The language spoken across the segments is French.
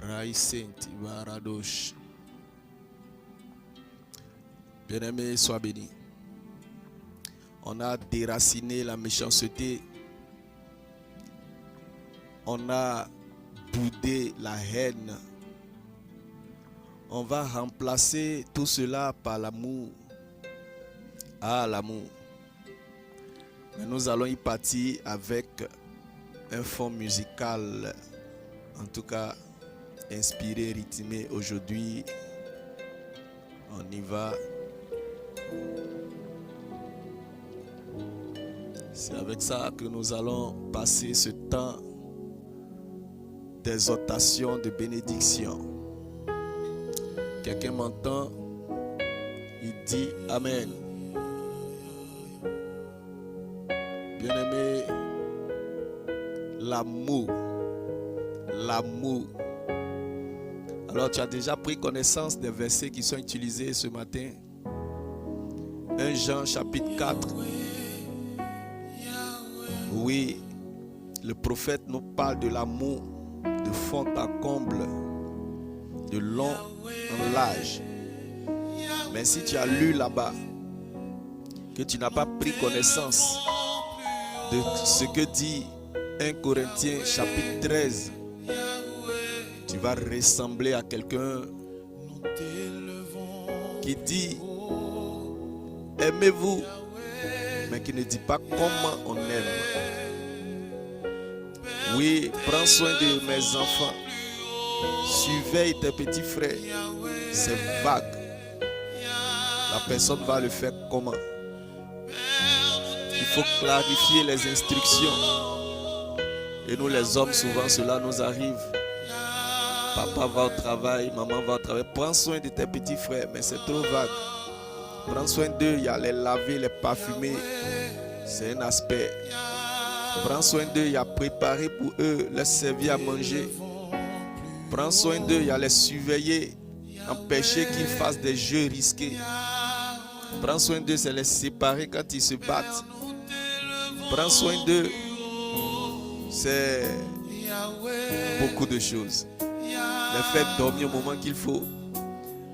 Raïsenti Baradosh. Bien-aimé, sois béni. On a déraciné la méchanceté. On a boudé la haine. On va remplacer tout cela par l'amour. Ah, l'amour. Mais nous allons y partir avec un fond musical, en tout cas inspiré, rythmé. Aujourd'hui, on y va. C'est avec ça que nous allons passer ce temps d'exhortation, de bénédiction. Quelqu'un m'entend, il dit Amen. Bien-aimé, l'amour. L'amour. Alors, tu as déjà pris connaissance des versets qui sont utilisés ce matin. 1 Jean chapitre 4. Oui, le prophète nous parle de l'amour de fond en comble, de long en large. Mais si tu as lu là-bas, que tu n'as pas pris connaissance de ce que dit 1 Corinthiens chapitre 13, tu vas ressembler à quelqu'un qui dit aimez-vous, mais qui ne dit pas comment on aime. Oui, prends soin de mes enfants. Surveille tes petits frères. C'est vague. La personne va le faire comment? Il faut clarifier les instructions. Et nous les hommes, souvent cela nous arrive. Papa va au travail, maman va au travail. Prends soin de tes petits frères, mais c'est trop vague. Prends soin d'eux, il y a les laver, les parfumer. C'est un aspect. Prends soin d'eux, il y a préparer pour eux, les servir à manger. Prends soin d'eux, il y a les surveiller, empêcher qu'ils fassent des jeux risqués. Prends soin d'eux, c'est les séparer quand ils se battent. Prends soin d'eux, c'est beaucoup de choses. Les faire dormir au moment qu'il faut.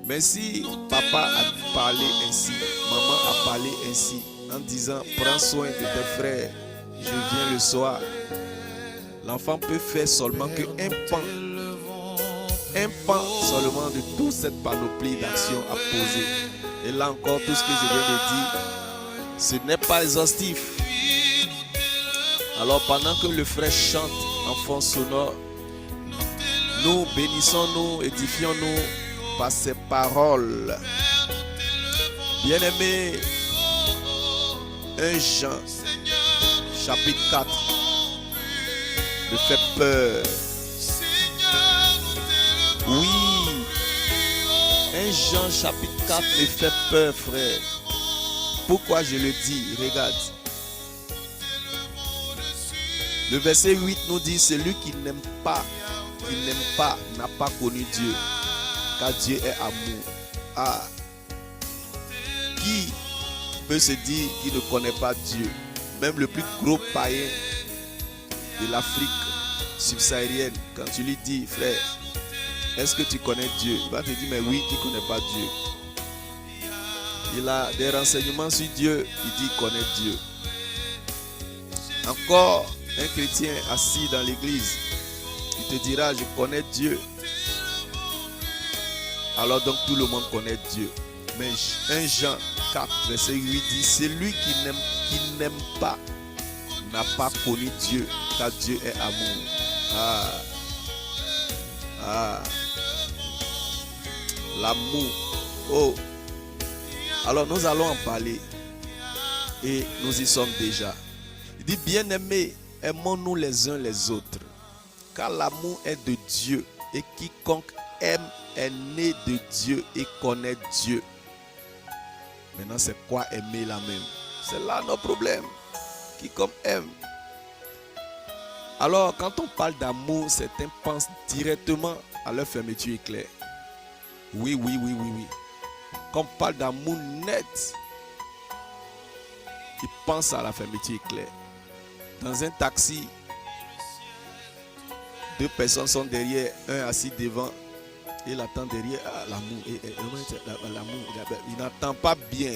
Mais si papa a parlé ainsi, maman a parlé ainsi, en disant prends soin de tes frères, je viens le soir, l'enfant peut faire seulement qu'un pan seulement de toute cette panoplie d'actions à poser. Et là encore, tout ce que je viens de dire, ce n'est pas exhaustif. Alors pendant que le frère chante en fond sonore, nous bénissons-nous, édifions-nous par ces paroles. Bien-aimés, 1 Jean chapitre 4 me fait peur. Oui, 1 Jean chapitre 4 me fait peur, frère. Pourquoi je le dis? Regarde. Le verset 8 nous dit, celui qui n'aime pas, n'a pas connu Dieu, car Dieu est amour. Ah, qui peut se dire qu'il ne connaît pas Dieu? Même le plus gros païen de l'Afrique subsaharienne, quand tu lui dis, frère, est-ce que tu connais Dieu? Il va te dire, mais oui, tu ne connais pas Dieu. Il a des renseignements sur Dieu, il dit qu'il connaît Dieu. Encore un chrétien assis dans l'église, il te dira, je connais Dieu. Alors donc tout le monde connaît Dieu. Mais 1 Jean 4, verset 8 dit, celui qui n'aime pas n'a pas connu Dieu, car Dieu est amour. L'amour. Oh. Alors nous allons en parler. Et nous y sommes déjà. Il dit, bien-aimés, aimons-nous les uns les autres. Car l'amour est de Dieu. Et quiconque aime est né de Dieu et connaît Dieu. Maintenant, c'est quoi aimer la même? C'est là notre problème. Quiconque aime. Alors, quand on parle d'amour, certains pensent directement à leur fermeture éclair. Oui. Quand on parle d'amour net, ils pensent à la fermeture éclair. Dans un taxi, Deux personnes sont derrière, un assis devant, et il attend derrière. Ah, l'amour, l'amour, il n'attend pas bien.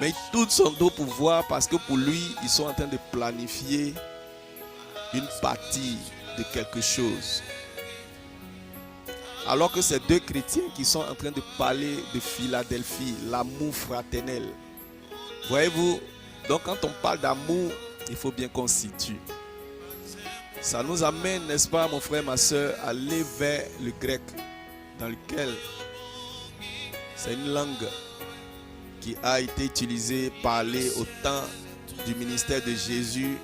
Mais il tourne son dos pour voir parce que pour lui, ils sont en train de planifier une partie de quelque chose. Alors que c'est deux chrétiens qui sont en train de parler de Philadelphie, l'amour fraternel. Voyez-vous, donc quand on parle d'amour, il faut bien qu'on se situe. Ça nous amène, n'est-ce pas, mon frère, ma soeur, à aller vers le grec, dans lequel c'est une langue qui a été utilisée, parlée au temps du ministère de Jésus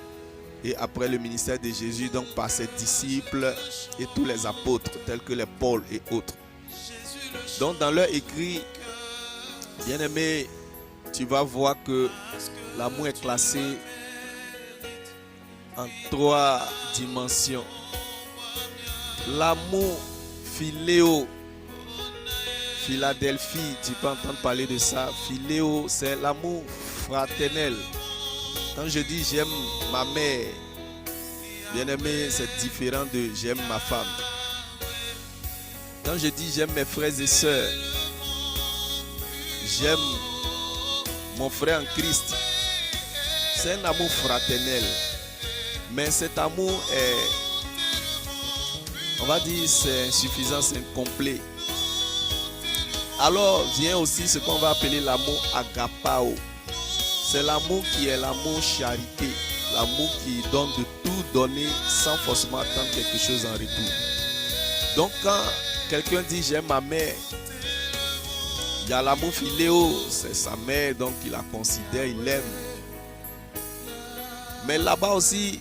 et après le ministère de Jésus, donc par ses disciples et tous les apôtres, tels que les Paul et autres. Donc dans leur écrit, bien-aimé, tu vas voir que l'amour est classé en 3 dimensions. L'amour philéo, Philadelphie, tu peux entendre parler de ça. Philéo, c'est l'amour fraternel. Quand je dis j'aime ma mère, bien-aimé, c'est différent de j'aime ma femme. Quand je dis j'aime mes frères et sœurs, j'aime mon frère en Christ, c'est un amour fraternel. Mais cet amour est, on va dire, c'est insuffisant, c'est incomplet. Alors vient aussi ce qu'on va appeler l'amour agapao. C'est l'amour qui est l'amour charité. L'amour qui donne de tout donner sans forcément attendre quelque chose en retour. Donc quand quelqu'un dit j'aime ma mère, il y a l'amour philéo, c'est sa mère, donc il la considère, il l'aime. Mais là-bas aussi,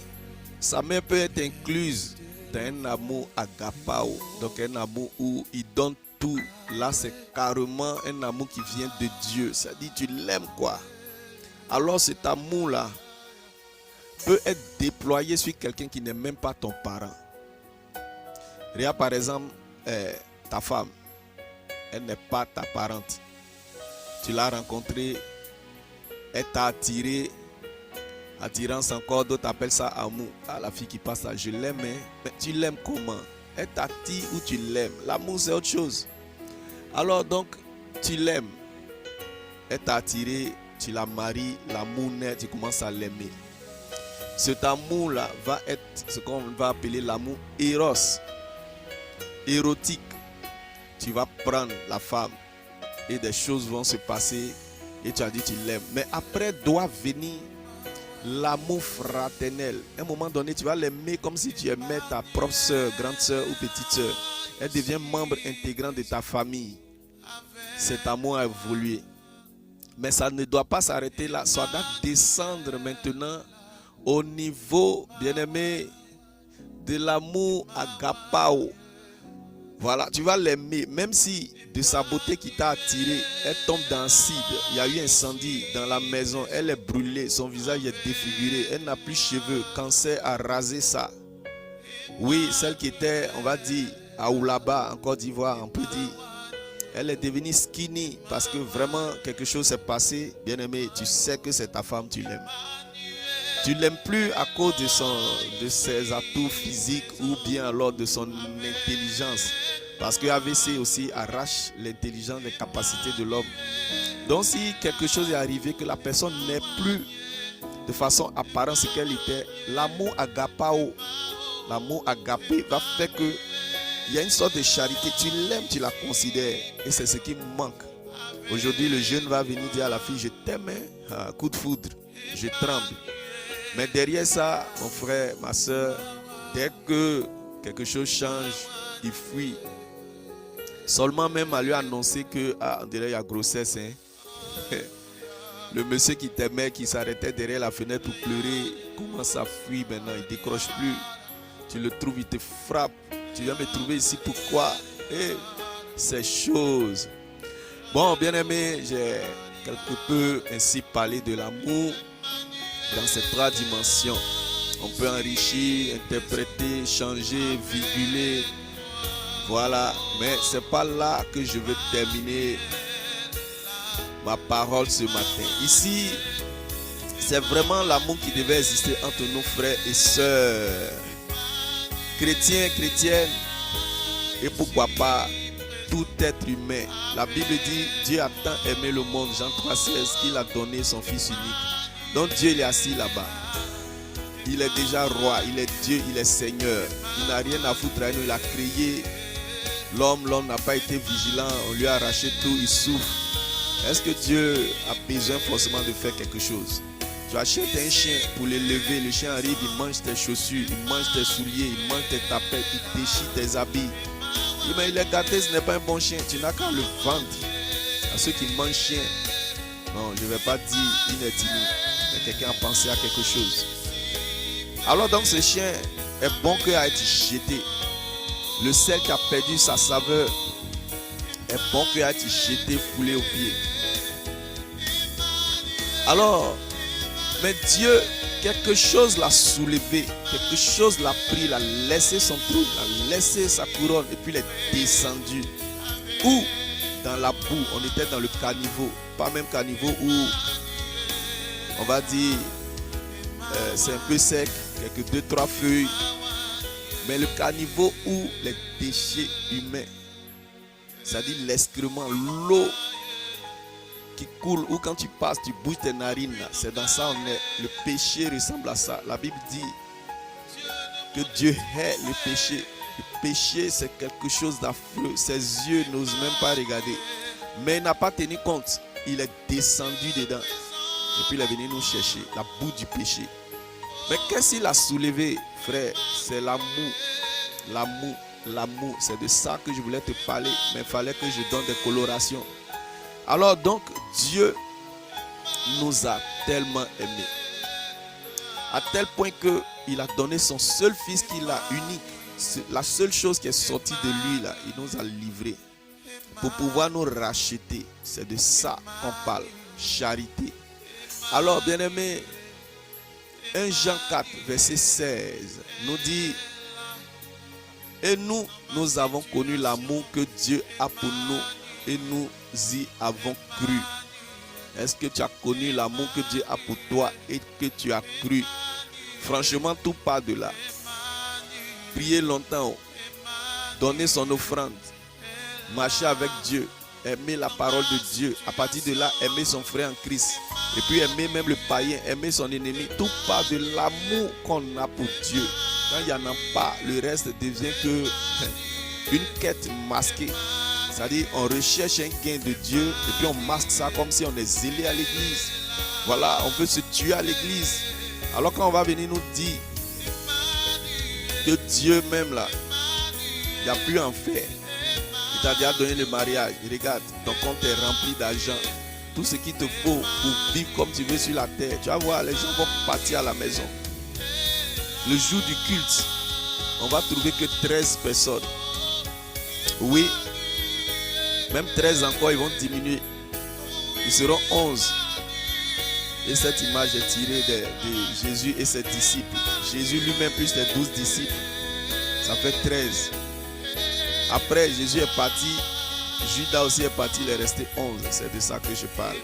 sa mère peut être incluse dans un amour agapao, donc un amour où il donne tout. Là, c'est carrément un amour qui vient de Dieu. C'est-à-dire tu l'aimes quoi. Alors cet amour-là peut être déployé sur quelqu'un qui n'est même pas ton parent. Regarde par exemple ta femme. Elle n'est pas ta parente. Tu l'as rencontrée, elle t'a attiré. Attirance encore, d'autres appellent ça amour. Ah, la fille qui passe là, je l'aime, hein? Mais tu l'aimes comment? Elle t'attire ou tu l'aimes? L'amour, c'est autre chose. Alors donc, tu l'aimes. Elle t'a attiré, tu la maries, l'amour naît, tu commences à l'aimer. Cet amour-là va être ce qu'on va appeler l'amour éros, érotique. Tu vas prendre la femme et des choses vont se passer et tu as dit tu l'aimes. Mais après doit venir l'amour fraternel. À un moment donné, tu vas l'aimer comme si tu aimais ta propre soeur, grande soeur ou petite soeur. Elle devient membre intégrant de ta famille. Cet amour a évolué. Mais ça ne doit pas s'arrêter là. Ça doit descendre maintenant au niveau, bien-aimé, de l'amour agapao. Voilà, tu vas l'aimer. Même si de sa beauté qui t'a attiré, elle tombe dans l'acide. Il y a eu un incendie dans la maison. Elle est brûlée. Son visage est défiguré. Elle n'a plus de cheveux. Cancer a rasé ça. Oui, celle qui était, on va dire, à Oulaba, en Côte d'Ivoire, on peut dire. Elle est devenue skinny parce que vraiment quelque chose s'est passé. Bien-aimé, tu sais que c'est ta femme, tu l'aimes. Tu ne l'aimes plus à cause de ses atouts physiques ou bien alors de son intelligence. Parce que AVC aussi arrache l'intelligence, les capacités de l'homme. Donc si quelque chose est arrivé, que la personne n'est plus de façon apparente ce qu'elle était, l'amour agapao, l'amour agapé va faire que il y a une sorte de charité. Tu l'aimes, tu la considères. Et c'est ce qui manque. Aujourd'hui, le jeune va venir dire à la fille, je t'aime, hein? Coup de foudre, je tremble. Mais derrière ça, mon frère, ma soeur, dès que quelque chose change, il fuit. Seulement même à lui annoncer que, on dirait il y a grossesse. Hein? Le monsieur qui t'aimait, qui s'arrêtait derrière la fenêtre pour pleurer, commence à fuir maintenant, il ne décroche plus. Tu le trouves, il te frappe. Tu viens me trouver ici, pourquoi? Et ces choses. Bon, bien aimé, j'ai quelque peu ainsi parlé de l'amour dans ces 3 dimensions. On peut enrichir, interpréter, changer, virguler. Voilà, mais ce n'est pas là que je veux terminer ma parole ce matin. Ici, c'est vraiment l'amour qui devait exister entre nos frères et sœurs. chrétiens, chrétiennes, et pourquoi pas tout être humain. La Bible dit, Dieu a tant aimé le monde, Jean 3,16, qu'il a donné son Fils unique. Donc Dieu il est assis là-bas. Il est déjà roi, il est Dieu, il est Seigneur. Il n'a rien à foutre à nous, il a créé l'homme n'a pas été vigilant, on lui a arraché tout, il souffre. Est-ce que Dieu a besoin forcément de faire quelque chose? Tu achètes un chien pour l'élever, le chien arrive, il mange tes chaussures, il mange tes souliers, il mange tes tapettes, il déchire tes habits. Mais il est gâté, ce n'est pas un bon chien, tu n'as qu'à le vendre à ceux qui mangent chien. Non, je ne vais pas dire inutile, mais quelqu'un a pensé à quelque chose. Alors donc ce chien est bon qu'à être jeté. Le sel qui a perdu sa saveur est bon qu'à être jeté, foulé aux pieds. Alors, mais Dieu, quelque chose l'a soulevé, quelque chose l'a pris, l'a laissé son trône, l'a laissé sa couronne et puis il est descendu. Où? Dans la boue, on était dans le caniveau, pas même caniveau où on va dire c'est un peu sec, quelques 2-3 feuilles, mais le caniveau où les déchets humains, c'est-à-dire l'excrément, l'eau qui coule, ou quand tu passes, tu bouges tes narines, c'est dans ça on est. Le péché ressemble à ça. La Bible dit que Dieu hait le péché. Le péché, c'est quelque chose d'affreux. Ses yeux n'osent même pas regarder. Mais il n'a pas tenu compte. Il est descendu dedans. Et puis il est venu nous chercher la boue du péché. Mais qu'est-ce qu'il a soulevé, frère? C'est l'amour. L'amour. L'amour. C'est de ça que je voulais te parler. Mais il fallait que je donne des colorations. Alors donc, Dieu nous a tellement aimés. À tel point qu'il a donné son seul fils qu'il a unique. La seule chose qui est sortie de lui, là, il nous a livrés. Pour pouvoir nous racheter. C'est de ça qu'on parle. Charité. Alors, bien-aimés, 1 Jean 4, verset 16, nous dit: et nous avons connu l'amour que Dieu a pour nous et nous y avons cru. Est-ce que tu as connu l'amour que Dieu a pour toi et que tu as cru? Franchement, tout part de là. Prier longtemps, donner son offrande, marcher avec Dieu, aimer la parole de Dieu. À partir de là, aimer son frère en Christ. Et puis aimer même le païen, aimer son ennemi. Tout part de l'amour qu'on a pour Dieu. Quand il n'y en a pas, le reste devient que une quête masquée. C'est-à-dire, on recherche un gain de Dieu et puis on masque ça comme si on est zélé à l'église. Voilà, on peut se tuer à l'église. Alors quand on va venir nous dire que Dieu même là, il n'y a plus en faire. Il t'a déjà donné le mariage. Regarde, ton compte est rempli d'argent. Tout ce qu'il te faut pour vivre comme tu veux sur la terre. Tu vas voir, les gens vont partir à la maison. Le jour du culte, on va trouver que 13 personnes. Oui. Même 13 encore, ils vont diminuer. Ils seront 11. Et cette image est tirée de Jésus et ses disciples. Jésus lui-même plus les 12 disciples. Ça fait 13. Après, Jésus est parti. Judas aussi est parti. Il est resté 11. C'est de ça que je parle.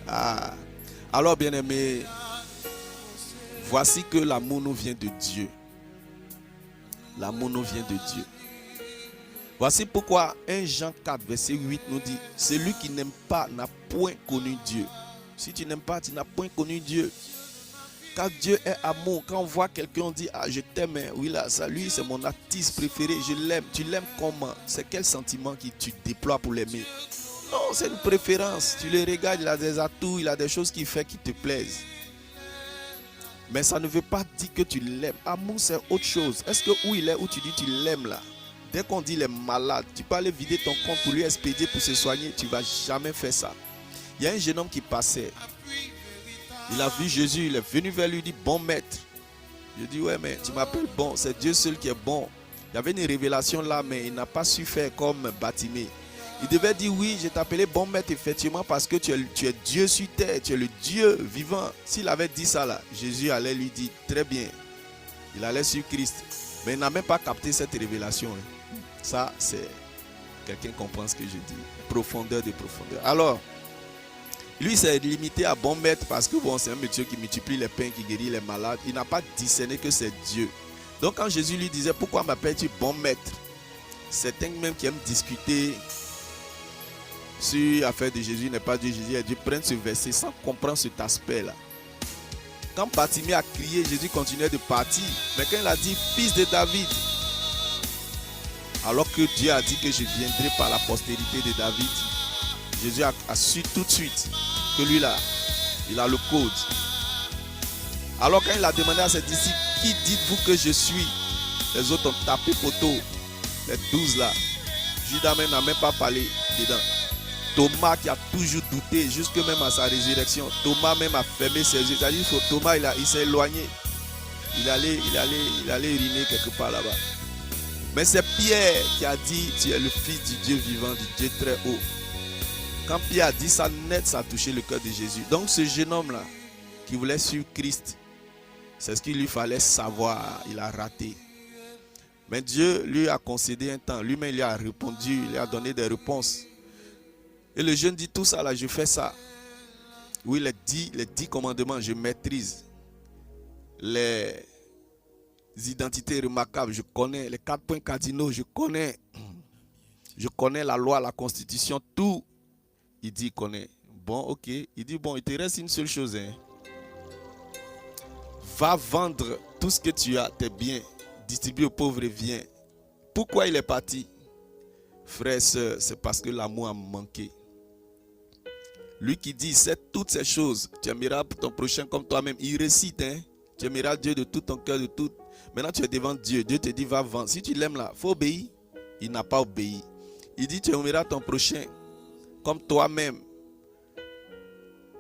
Ah. Alors, bien-aimés, voici que l'amour nous vient de Dieu. L'amour nous vient de Dieu. Voici pourquoi 1 Jean 4, verset 8 nous dit: celui qui n'aime pas n'a point connu Dieu. Si tu n'aimes pas, tu n'as point connu Dieu. Car Dieu est amour. Quand on voit quelqu'un, on dit: ah, je t'aime. Oui, là, ça, lui, c'est mon artiste préféré. Je l'aime. Tu l'aimes comment? C'est quel sentiment que tu déploies pour l'aimer? Non, c'est une préférence. Tu le regardes, il a des atouts, il a des choses qu'il fait qui te plaisent. Mais ça ne veut pas dire que tu l'aimes. Amour, c'est autre chose. Est-ce que où il est, où tu dis tu l'aimes là? Dès qu'on dit il est malade, tu peux aller vider ton compte pour lui expédier, pour se soigner. Tu ne vas jamais faire ça. Il y a un jeune homme qui passait. Il a vu Jésus, il est venu vers lui, il dit: bon maître. Je dis: ouais, mais tu m'appelles bon, c'est Dieu seul qui est bon. Il y avait une révélation là, mais il n'a pas su faire comme Bartimée. Il devait dire: oui, je t'appelais bon maître, effectivement, parce que tu es Dieu sur terre, tu es le Dieu vivant. S'il avait dit ça là, Jésus allait lui dire: très bien. Il allait sur Christ. Mais il n'a même pas capté cette révélation. Ça, c'est quelqu'un comprend ce que je dis. Profondeur de profondeur. Alors, lui, s'est limité à bon maître parce que bon, c'est un monsieur qui multiplie les pains, qui guérit les malades. Il n'a pas discerné que c'est Dieu. Donc quand Jésus lui disait, pourquoi m'appelles-tu bon maître? Certains même qui aiment discuter sur l'affaire de Jésus n'est pas Dieu. Jésus a dû prendre ce verset sans comprendre cet aspect-là. Quand Bartimée a crié, Jésus continuait de partir. Mais quand il a dit, fils de David, alors que Dieu a dit que je viendrai par la postérité de David, Jésus a su tout de suite que lui là, il a le code. Alors quand il a demandé à ses disciples, qui dites-vous que je suis? Les autres ont tapé poteau, les 12 là. Judas même n'a même pas parlé dedans. Thomas qui a toujours douté, jusque même à sa résurrection, Thomas même a fermé ses yeux. C'est-à-dire que Thomas il s'est éloigné. Il allait uriner quelque part là-bas. Mais c'est Pierre qui a dit, tu es le fils du Dieu vivant, du Dieu très haut. Quand Pierre a dit ça, net, ça a touché le cœur de Jésus. Donc ce jeune homme-là, qui voulait suivre Christ, c'est ce qu'il lui fallait savoir. Il a raté. Mais Dieu lui a concédé un temps. Lui-même, il lui a répondu, il lui a donné des réponses. Et le jeune dit, tout ça là, je fais ça. Oui, les 10 commandements, je maîtrise. Les identités remarquables, je connais. Les 4 points cardinaux, je connais. Je connais la loi, la constitution, tout. Il dit, il connaît. Bon, ok. Il dit, bon, il te reste une seule chose. Hein. Va vendre tout ce que tu as, tes biens. Distribue aux pauvres et viens. Pourquoi il est parti? Frère et soeur, c'est parce que l'amour a manqué. Lui qui dit, c'est toutes ces choses, tu aimeras ton prochain comme toi-même. Il récite, hein? Tu aimeras Dieu de tout ton cœur, de tout. Maintenant, tu es devant Dieu. Dieu te dit, va vendre. Si tu l'aimes là, il faut obéir. Il n'a pas obéi. Il dit, tu aimeras ton prochain comme toi-même.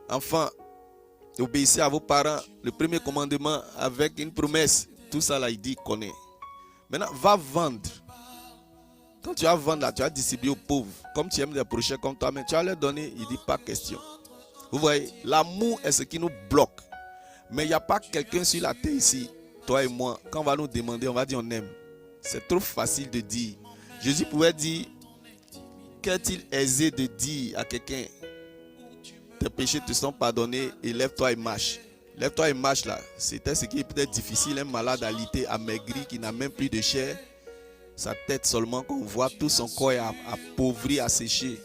Enfant, obéissez à vos parents. Le premier commandement avec une promesse. Tout ça là, il dit, connaît. Maintenant, va vendre. Quand tu vas vendre là, tu vas distribuer aux pauvres. Comme tu aimes les prochains comme toi-même, tu vas leur donner, il dit pas question. Vous voyez, l'amour est ce qui nous bloque. Mais il n'y a pas quelqu'un sur la terre ici, toi et moi, quand on va nous demander, on va dire on aime. C'est trop facile de dire. Jésus pouvait dire, qu'est-il aisé de dire à quelqu'un, tes péchés te sont pardonnés et lève-toi et marche. Lève-toi et marche là, c'était ce qui est peut-être difficile, un malade alité, amaigri, qui n'a même plus de chair. Sa tête seulement qu'on voit, tout son corps est appauvri, asséché.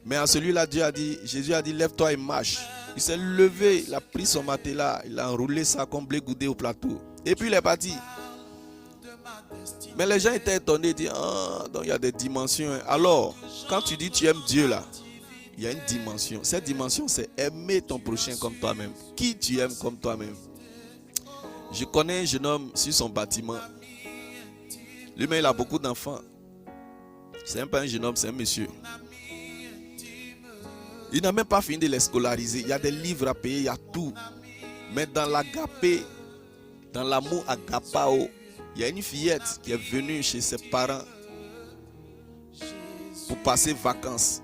Mais à celui-là, Jésus a dit, lève-toi et marche. Il s'est levé, il a pris son matelas, il a enroulé ça comme blé goudé au plateau. Et puis il est parti. Mais les gens étaient étonnés, ils disent, ah, donc il y a des dimensions. Alors, quand tu dis tu aimes Dieu là, il y a une dimension. Cette dimension, c'est aimer ton prochain comme toi-même. Qui tu aimes comme toi-même. Je connais un jeune homme sur son bâtiment. Lui-même, il a beaucoup d'enfants. C'est même pas un jeune homme, c'est un monsieur. Il n'a même pas fini de les scolariser. Il y a des livres à payer, il y a tout. Mais dans l'agapé, dans l'amour agapao, il y a une fillette qui est venue chez ses parents pour passer vacances.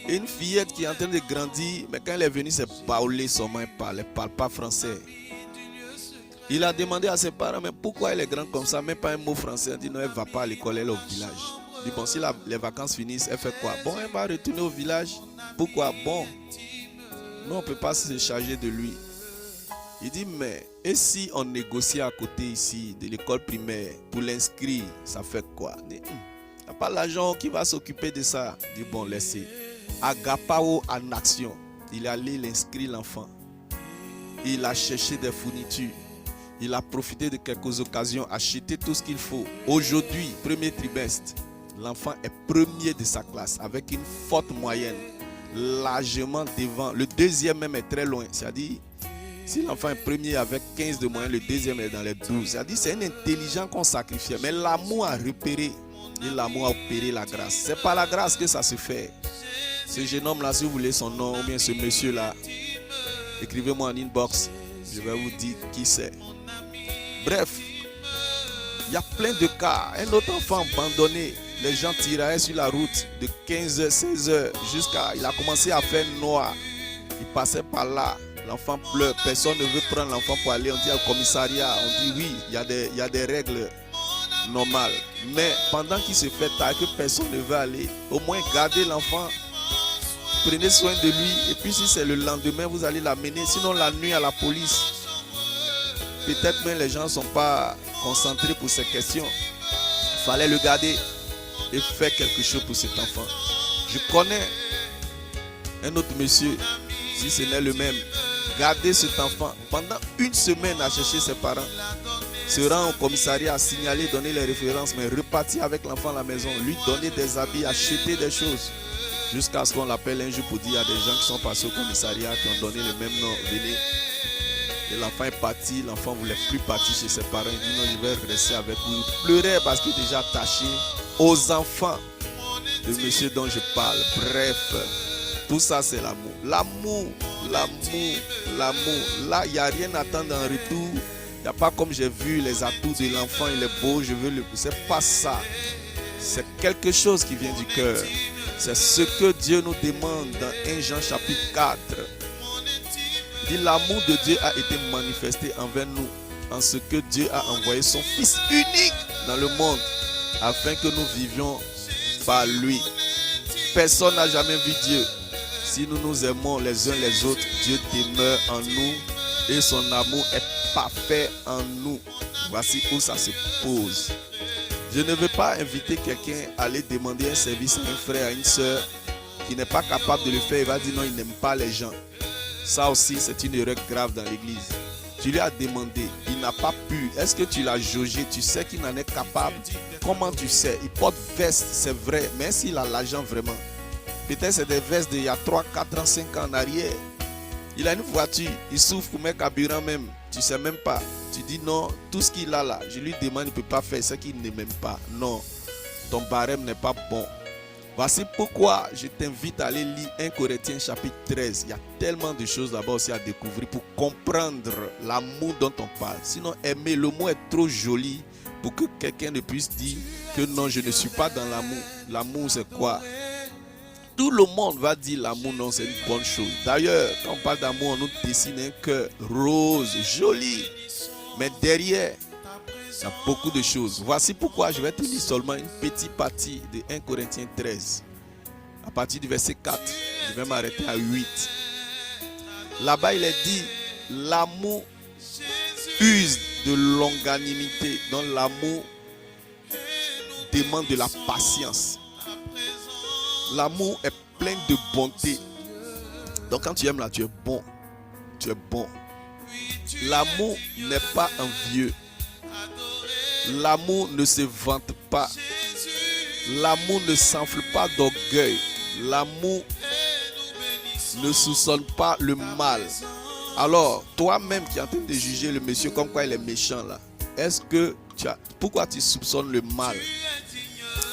Et une fillette qui est en train de grandir, mais quand elle est venue, c'est parler seulement, elle ne parle pas français. Il a demandé à ses parents, mais pourquoi elle est grande comme ça, même pas un mot français. Elle dit non, elle ne va pas à l'école, elle est au village. Il dit bon, si les vacances finissent, elle fait quoi? Bon, elle va retourner au village. Pourquoi? Bon, nous on ne peut pas se charger de lui. Il dit mais, et si on négocie à côté ici de l'école primaire pour l'inscrire, ça fait quoi? Il dit, il n'y a pas l'argent qui va s'occuper de ça. Il dit bon, laissez. Agapao en action. Il est allé l'inscrire l'enfant. Il a cherché des fournitures. Il a profité de quelques occasions, acheté tout ce qu'il faut. Aujourd'hui, premier trimestre, l'enfant est premier de sa classe avec une forte moyenne, largement devant. Le deuxième même est très loin. C'est-à-dire, si l'enfant est premier avec 15 de moyenne, le deuxième est dans les 12. C'est-à-dire, c'est un intelligent qu'on sacrifiait. Mais l'amour a repéré et l'amour a opéré la grâce. C'est par la grâce que ça se fait. Ce jeune homme-là, si vous voulez son nom, ou bien ce monsieur-là, écrivez-moi en inbox. Je vais vous dire qui c'est. Bref, il y a plein de cas. Un autre enfant abandonné, les gens tiraient sur la route de 15h, 16h jusqu'à... Il a commencé à faire noir. Il passait par là. L'enfant pleure. Personne ne veut prendre l'enfant pour aller. On dit au commissariat. On dit oui, il y a des règles normales. Mais pendant qu'il se fait tard, que personne ne veut aller, au moins gardez l'enfant. Prenez soin de lui. Et puis si c'est le lendemain, vous allez l'amener. Sinon la nuit à la police. Peut-être même les gens ne sont pas concentré pour ces questions. Il fallait le garder et faire quelque chose pour cet enfant. Je connais un autre monsieur, si ce n'est le même, garder cet enfant pendant une semaine à chercher ses parents, se rend au commissariat, signaler, donner les références, mais repartir avec l'enfant à la maison, lui donner des habits, acheter des choses, jusqu'à ce qu'on l'appelle un jour pour dire à des gens qui sont passés au commissariat, qui ont donné le même nom, venez. Et l'enfant est parti, l'enfant ne voulait plus partir chez ses parents, il dit non, je vais rester avec vous. Il pleurait parce qu'il est déjà attaché aux enfants de monsieur dont je parle. Bref, tout ça c'est l'amour. L'amour, l'amour, l'amour. Là, il n'y a rien à attendre en retour. Il n'y a pas comme j'ai vu les atouts de l'enfant, il est beau, je veux le... C'est pas ça. C'est quelque chose qui vient du cœur. C'est ce que Dieu nous demande dans 1 Jean chapitre 4. Il dit l'amour de Dieu a été manifesté envers nous en ce que Dieu a envoyé son Fils unique dans le monde afin que nous vivions par lui. Personne n'a jamais vu Dieu. Si nous nous aimons les uns les autres, Dieu demeure en nous et son amour est parfait en nous. Voici où ça se pose. Je ne veux pas inviter quelqu'un à aller demander un service à un frère, à une soeur qui n'est pas capable de le faire. Il va dire non, il n'aime pas les gens. Ça aussi, c'est une erreur grave dans l'église. Tu lui as demandé, il n'a pas pu. Est-ce que tu l'as jaugé? Tu sais qu'il n'en est capable. Comment tu sais? Il porte veste, c'est vrai. Mais s'il a l'argent vraiment, peut-être c'est des vestes d'il y a 3, 4 ans, 5 ans en arrière. Il a une voiture, il souffre pour mettre carburant même. Tu ne sais même pas. Tu dis non, tout ce qu'il a là, je lui demande, il ne peut pas faire ce qu'il ne m'aime pas. Non, ton barème n'est pas bon. Voici pourquoi je t'invite à aller lire 1 Corinthiens chapitre 13. Il y a tellement de choses là-bas aussi à découvrir pour comprendre l'amour dont on parle. Sinon, aimer, le mot est trop joli pour que quelqu'un ne puisse dire que non, je ne suis pas dans l'amour. L'amour, c'est quoi? Tout le monde va dire l'amour, non, c'est une bonne chose. D'ailleurs, quand on parle d'amour, on nous dessine un cœur rose, joli. Mais derrière, il y a beaucoup de choses. Voici pourquoi je vais te lire seulement une petite partie de 1 Corinthiens 13. À partir du verset 4, je vais m'arrêter à 8. Là-bas, il est dit, l'amour use de longanimité. Donc l'amour demande de la patience. L'amour est plein de bonté. Donc quand tu aimes là, tu es bon. Tu es bon. L'amour n'est pas envieux. L'amour ne se vante pas. L'amour ne s'enfle pas d'orgueil. L'amour ne soupçonne pas le mal. Alors, toi-même qui es en train de juger le monsieur comme quoi il est méchant là, pourquoi tu soupçonnes le mal?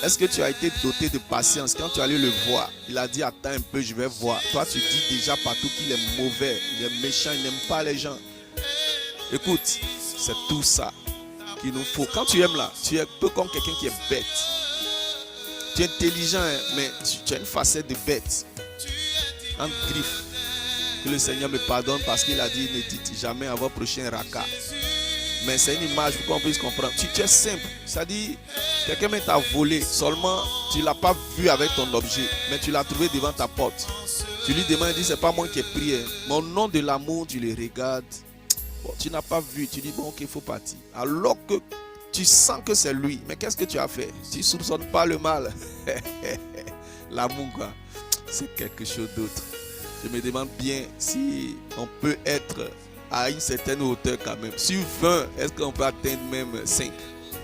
Est-ce que tu as été doté de patience? Quand tu allais le voir, il a dit attends un peu, je vais voir. Toi, tu dis déjà partout qu'il est mauvais, il est méchant, il n'aime pas les gens. Écoute, c'est tout ça qu'il nous faut. Quand tu aimes là, tu es un peu comme quelqu'un qui est bête. Tu es intelligent, hein, mais tu as une facette de bête. En griffe. Que le Seigneur me pardonne parce qu'il a dit ne dites jamais à votre prochain raka. Mais c'est une image pour qu'on puisse comprendre. Tu es simple. C'est-à-dire, quelqu'un t'a volé. Seulement, tu ne l'as pas vu avec ton objet. Mais tu l'as trouvé devant ta porte. Tu lui demandes, il dit, c'est pas moi qui ai prié. Mais au nom de l'amour, tu le regardes. Bon, tu n'as pas vu. Tu dis, bon, ok, il faut partir. Alors que tu sens que c'est lui. Mais qu'est-ce que tu as fait? Tu ne soupçonnes pas le mal. L'amour, quoi. C'est quelque chose d'autre. Je me demande bien si on peut être à une certaine hauteur quand même. Sur 20, est-ce qu'on peut atteindre même 5,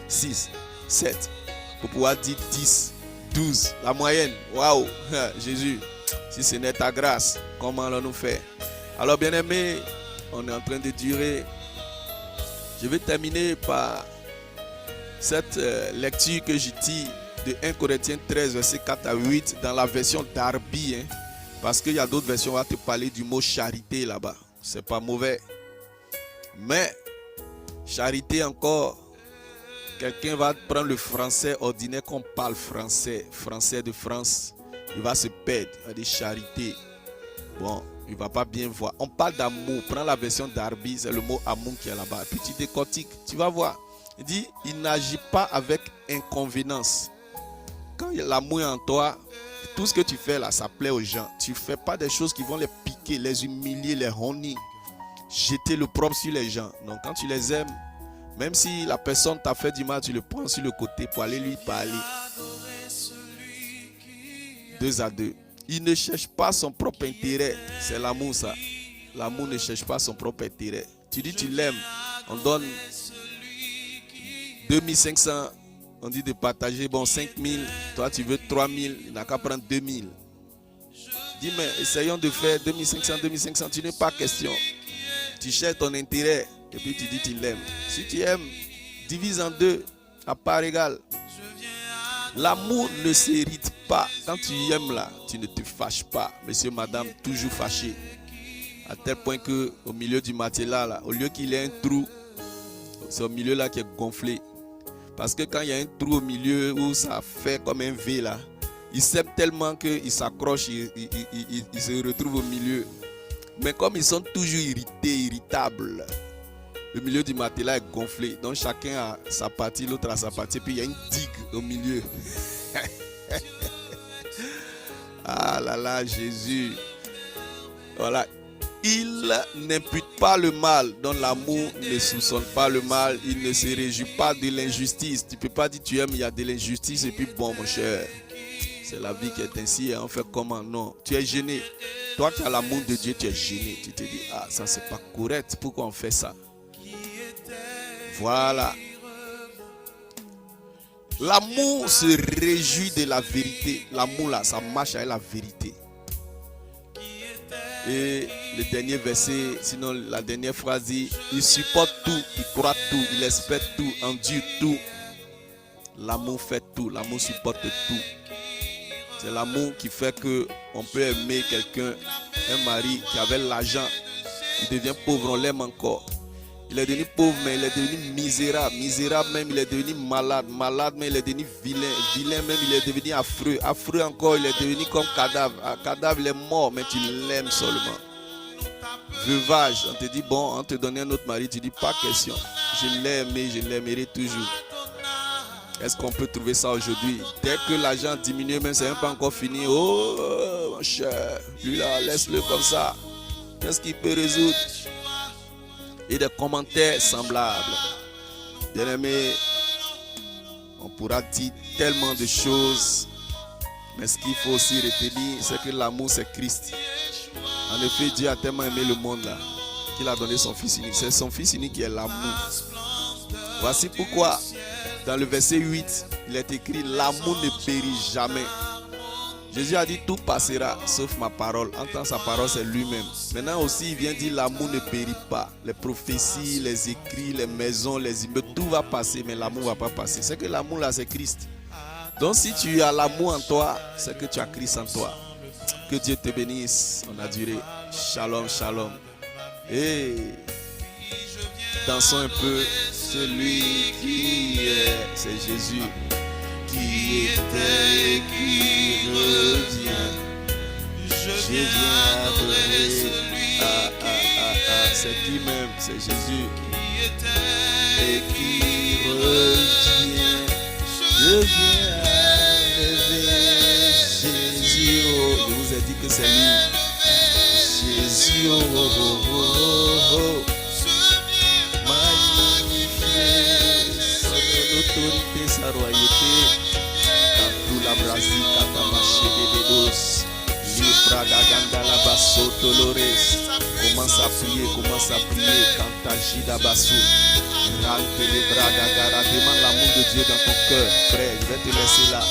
6, 7 pour pouvoir dire 10, 12, la moyenne? Waouh, Jésus, si ce n'est ta grâce, comment allons-nous faire? Alors bien aimé, on est en train de durer. Je vais terminer par cette lecture que je tire de 1 Corinthiens 13, verset 4 à 8 dans la version Darby. Parce qu'il y a d'autres versions, on va te parler du mot charité là-bas. C'est pas mauvais. Mais, charité encore, quelqu'un va prendre le français ordinaire qu'on parle français de France. Il va se perdre. Il va dire charité. Bon, il ne va pas bien voir. On parle d'amour. Prends la version Darby, c'est le mot amour qui est là-bas. Puis tu décortiques, tu vas voir. Il dit, il n'agit pas avec inconvénance. Quand l'amour est en toi, tout ce que tu fais là, ça plaît aux gens. Tu ne fais pas des choses qui vont les piquer, les humilier, les honir, jeter le propre sur les gens. Donc quand tu les aimes, Même si la personne t'a fait du mal, tu le prends sur le côté pour aller lui parler. 2 à 2. Il ne cherche pas son propre intérêt. C'est l'amour, ça. L'amour ne cherche pas son propre intérêt. Tu dis tu l'aimes. On donne 2500. On dit de partager. Bon, 5000. Toi, tu veux 3000. Il n'a qu'à prendre 2000. Dis, mais essayons de faire 2500, 2500. Tu n'es pas question. Tu cherches ton intérêt. Et puis tu dis tu l'aimes. Si tu aimes, divise en 2. À part égale. L'amour ne s'hérite pas. Quand tu aimes là, tu ne te fâches pas. Monsieur, madame, toujours fâché. À tel point que au milieu du matelas là, au lieu qu'il y ait un trou, c'est au milieu là qui est gonflé. Parce que quand il y a un trou au milieu où ça fait comme un V là, il s'aime tellement qu'il s'accroche, il se retrouve au milieu. Mais comme ils sont toujours irritables, le milieu du matelas est gonflé. Donc chacun a sa partie, l'autre a sa partie. Puis il y a une digue au milieu. Ah là là, Jésus. Voilà. Il n'impute pas le mal. Donc l'amour ne soupçonne pas le mal. Il ne se réjouit pas de l'injustice. Tu ne peux pas dire tu aimes, il y a de l'injustice. Et puis bon, mon cher, c'est la vie qui est ainsi. On fait comment? Non. Tu es gêné. Toi qui as l'amour de Dieu, tu es gêné. Tu te dis, ah, ça c'est pas correct. Pourquoi on fait ça? Voilà. L'amour se réjouit de la vérité. L'amour là, ça marche avec la vérité. Et le dernier verset, sinon la dernière phrase dit, il supporte tout, il croit tout, il espère tout, endure tout. L'amour fait tout, l'amour supporte tout. C'est l'amour qui fait qu'on peut aimer quelqu'un, un mari qui avait l'argent, il devient pauvre, on l'aime encore. Il est devenu pauvre, mais il est devenu misérable. Misérable même, il est devenu malade. Malade, mais il est devenu vilain. Vilain même, il est devenu affreux. Affreux encore, il est devenu comme cadavre. Cadavre, il est mort, mais tu l'aimes seulement. Veuvage, on te dit, bon, on te donne un autre mari. Tu dis, pas question. Je l'ai aimé, je l'aimerai toujours. Est-ce qu'on peut trouver ça aujourd'hui? Dès que l'argent diminue, même c'est même pas encore fini. Oh, mon cher, lui là, laisse-le comme ça. Qu'est-ce qu'il peut résoudre? Et des commentaires semblables. Bien-aimé, on pourra dire tellement de choses, mais ce qu'il faut aussi retenir, c'est que l'amour, c'est Christ. En effet, Dieu a tellement aimé le monde là, qu'il a donné son Fils unique. C'est son Fils unique qui est l'amour. Voici pourquoi, dans le verset 8, il est écrit, l'amour ne périt jamais. Jésus a dit tout passera sauf ma parole. Entends sa parole, c'est lui-même. Maintenant aussi, il vient dire l'amour ne périt pas. Les prophéties, les écrits, les maisons, les immeubles, tout va passer, mais l'amour ne va pas passer. C'est que l'amour là, c'est Christ. Donc si tu as l'amour en toi, c'est que tu as Christ en toi. Que Dieu te bénisse. On a duré. Shalom, shalom. Et dansons un peu. Celui qui est, c'est Jésus. Qui était et qui revient. Je viens adorer celui c'est qui même, c'est Jésus. Qui était et qui revient. Je viens adorer Jésus. Je vous ai dit que c'est lui. Jésus. Autorité, sa royauté, dans tout la Brasil, Katamaché de Dedos, Libra d'Aganda la Basso, Dolores. Commence à prier, Kantagida Basso, Rante les bras d'Agara, demande l'amour de Dieu dans ton cœur, frère. Je vais te laisser là,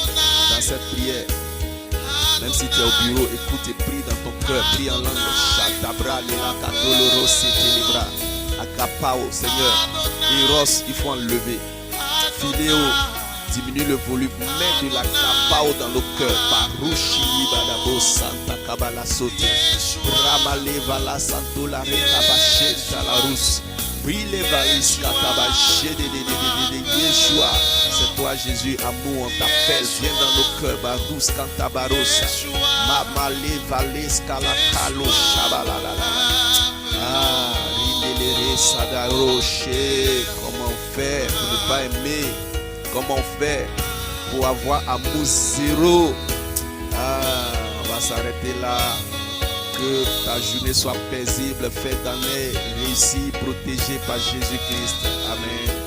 dans cette prière. Même si tu es au bureau, écoute et prie dans ton cœur, prie en langue. Chatabra, Lelaka, Doloro, Célébra, Agapao, Seigneur, Eros, il faut enlever. Filéo, diminue le volume, mets de la capao dans nos cœurs. Parouchi, Badabo, Santa Kabala Sote, Ramaleva la Santo, la Rekabacheta, la Rousse, Brille Valis, Katabaché, de Yeshua. C'est toi, Jésus, amour, on t'appelle. Viens dans nos cœurs, Barous, Cantabarossa, Mamale, Vales, Kalakalo, Shabalala. Ah, Rindelere, Sadaroche. Comment on fait pour ne pas aimer? Comment on fait pour avoir amour zéro? Ah, on va s'arrêter là. Que ta journée soit paisible, faite d'année, réussie, protégée par Jésus-Christ. Amen.